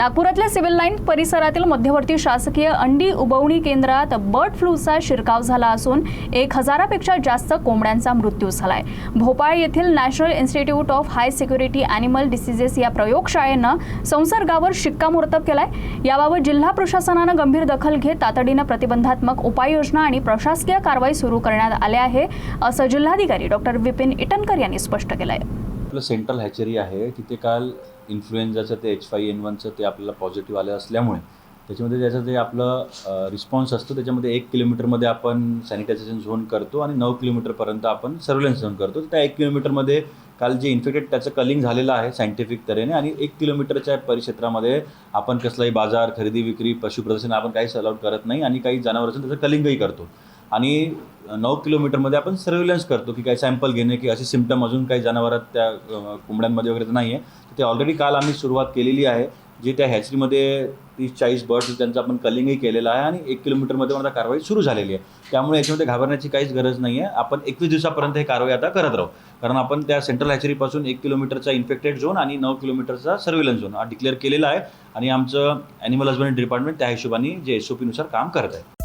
नागपुरातल्या civil line परिसरातील मध्यवर्ती शासकीय अंडी उबवणी केंद्रात बर्ड फ्लूचा शिरकाव झाला असून 1000पेक्षा जास्त कोंबड्यांचा मृत्यू झालाय। भोपाळ येथील national institute of high security animal diseases या प्रयोगशाळेनं संसर्गावर शिक्कामोर्तब केलाय। याबाबत जिल्हा प्रशासनानं गंभीर दखल घेत तातडीनं प्रतिबंधात्मक उपाययोजना आणि प्रशासकीय कारवाई सुरू करण्यात आली आहे, असं जिल्हाधिकारी डॉक्टर विपिन इटनकर यांनी स्पष्ट केलंय। आपलं सेंट्रल हॅचरी आहे तिथे काल इन्फ्लुएन्झाचं ते H5N1चं ते आपल्याला पॉझिटिव्ह आलं असल्यामुळे त्याच्यामध्ये त्याचं ते आपलं रिस्पॉन्स असतो, त्याच्यामध्ये 1 किलोमीटरमध्ये आपण सॅनिटायझेशन झोन करतो आणि 9 किलोमीटरपर्यंत आपण सर्व्हिलन्स झोन करतो। त्या 1 किलोमीटरमध्ये काल जे इन्फेक्टेड त्याचं कलिंग झालेलं आहे सायंटिफिक तऱ्हेने, आणि 1 किलोमीटरच्या परिक्षेत्रामध्ये आपण कसलाही बाजार खरेदी विक्री पशु प्रदर्शन आपण काहीच अलाउड करत नाही आणि काही जनावरांचं त्याचं कलिंगही करतो। आणि 9 किलोमीटरमध्ये आपण सर्व्हिलन्स करतो की काही सॅम्पल घेणे की असे सिम्पटम अजून काही जनावरात त्या कोंबड्यांमध्ये वगैरे नाही आहे। ते ऑलरेडी काल आम्ही सुरुवात केलेली आहे, जे त्या हॅचरीमध्ये 30-40 बर्ड्स त्यांचं आपण कलिंगही केलेलं आहे आणि 1 किलोमीटरमध्ये आता कारवाई सुरू झालेली आहे। त्यामुळे याच्यामध्ये घाबरण्याची काहीच गरज नाही आहे। आपण 21 दिवसापर्यंत ही कारवाई आता करत राहू, कारण आपण त्या सेंट्रल हॅचरीपासून 1 किलोमीटरचा इन्फेक्टेड झोन आणि 9 किलोमीटरचा सर्व्हिलन्स झोन हा डिक्लेअर केलेला आहे आणि आमचं ॲनिमल हजबंड्री डिपार्टमेंट त्या हिशोबाने जे SOP नुसार काम करत आहे।